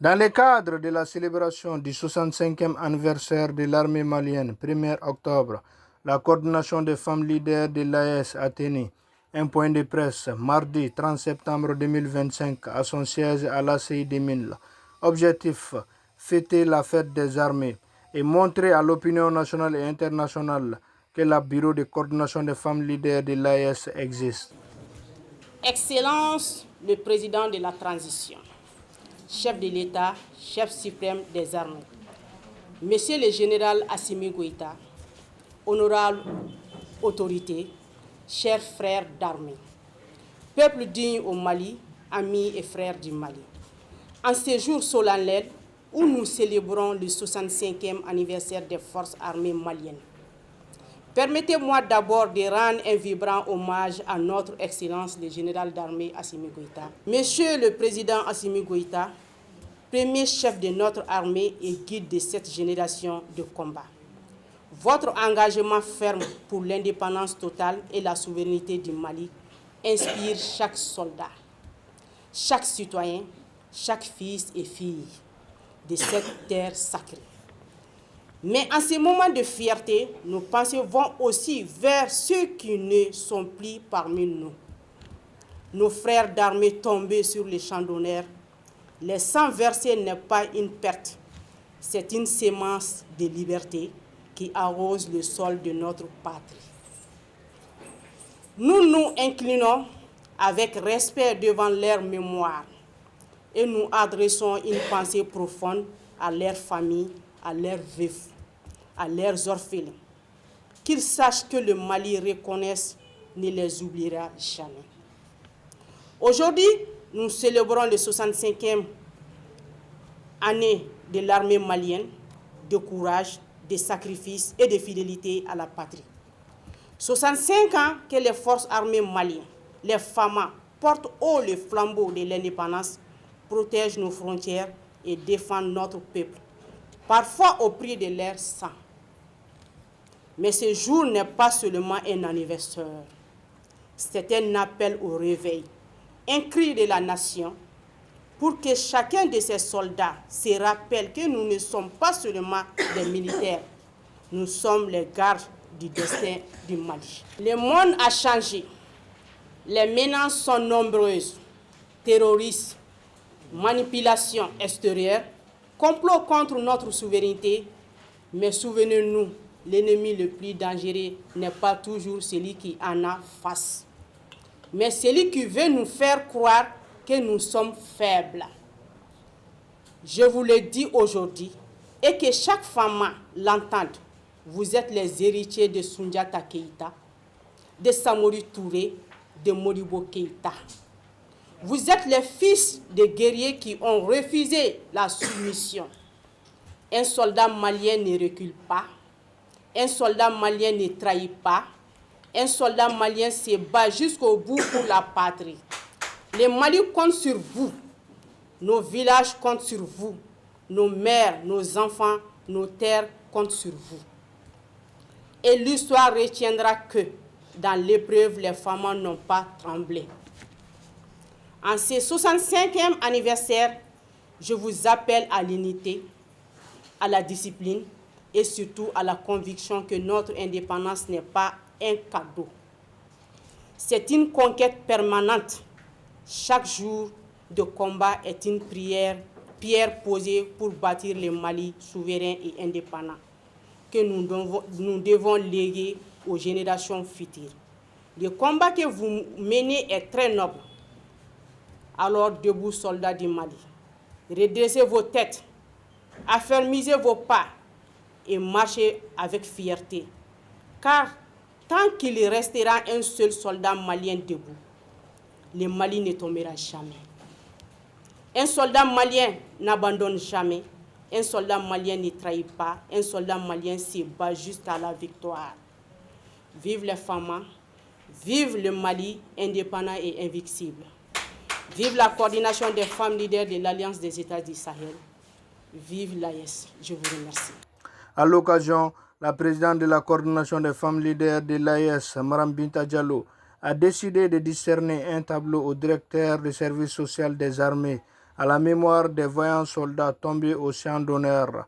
Dans le cadre de la célébration du 65e anniversaire de l'armée malienne, 1er octobre, la coordination des femmes leaders de l'AES a tenu un point de presse mardi 30 septembre 2025 à son siège à l'ACI de Minles. Objectif, fêter la fête des armées et montrer à l'opinion nationale et internationale que le bureau de coordination des femmes leaders de l'AES existe. Excellence, le président de la transition, chef de l'État, chef suprême des armées, Monsieur le général Assimi Goïta, honorable autorité, chers frères d'armée, peuple digne au Mali, amis et frères du Mali. En ce jour solennel où nous célébrons le 65e anniversaire des forces armées maliennes, permettez-moi d'abord de rendre un vibrant hommage à notre Excellence le général d'armée Assimi Goïta. Monsieur le président Assimi Goïta, premier chef de notre armée et guide de cette génération de combat. Votre engagement ferme pour l'indépendance totale et la souveraineté du Mali inspire chaque soldat, chaque citoyen, chaque fils et fille de cette terre sacrée. Mais en ces moments de fierté, nos pensées vont aussi vers ceux qui ne sont plus parmi nous. Nos frères d'armée tombés sur les champs d'honneur. Les sang versés n'est pas une perte, c'est une sémence de liberté qui arrose le sol de notre patrie. Nous nous inclinons avec respect devant leur mémoire et nous adressons une pensée profonde à leurs familles, à leurs veufs, à leurs orphelins. Qu'ils sachent que le Mali reconnaisse, ne les oubliera jamais. Aujourd'hui, nous célébrons le 65e année de l'armée malienne, de courage, de sacrifice et de fidélité à la patrie. 65 ans que les forces armées maliennes, les FAMA, portent haut le flambeau de l'indépendance, protègent nos frontières et défendent notre peuple, parfois au prix de leur sang. Mais ce jour n'est pas seulement un anniversaire, c'est un appel au réveil, un cri de la nation, pour que chacun de ces soldats se rappelle que nous ne sommes pas seulement des militaires, nous sommes les gardes du destin du Mali. Le monde a changé, les menaces sont nombreuses, terrorisme, manipulation extérieure, complot contre notre souveraineté, mais souvenez-nous, l'ennemi le plus dangereux n'est pas toujours celui qui en a face, mais celui qui veut nous faire croire que nous sommes faibles. Je vous le dis aujourd'hui et que chaque femme l'entende. Vous êtes les héritiers de Soundiata Keïta, de Samori Touré, de Modibo Keïta. Vous êtes les fils de guerriers qui ont refusé la soumission. Un soldat malien ne recule pas. Un soldat malien ne trahit pas. Un soldat malien se bat jusqu'au bout pour la patrie. Le Mali compte sur vous, nos villages comptent sur vous, nos mères, nos enfants, nos terres comptent sur vous. Et l'histoire retiendra que, dans l'épreuve, les femmes n'ont pas tremblé. En ce 65e anniversaire, je vous appelle à l'unité, à la discipline et surtout à la conviction que notre indépendance n'est pas un cadeau. C'est une conquête permanente. Chaque jour de combat est une pierre posée pour bâtir le Mali souverain et indépendant que nous devons léguer aux générations futures. Le combat que vous menez est très noble. Alors, debout, soldats du Mali, redressez vos têtes, affermissez vos pas et marchez avec fierté. Car tant qu'il restera un seul soldat malien debout, le Mali ne tombera jamais. Un soldat malien n'abandonne jamais. Un soldat malien ne trahit pas. Un soldat malien se bat jusqu'à la victoire. Vive les femmes, vive le Mali indépendant et invincible. Vive la coordination des femmes leaders de l'Alliance des États du Sahel. Vive l'AES. Je vous remercie. À l'occasion, la présidente de la coordination des femmes leaders de l'AES, Maram Binta Diallo, a décidé de discerner un tableau au directeur du service social des armées à la mémoire des vaillants soldats tombés au champ d'honneur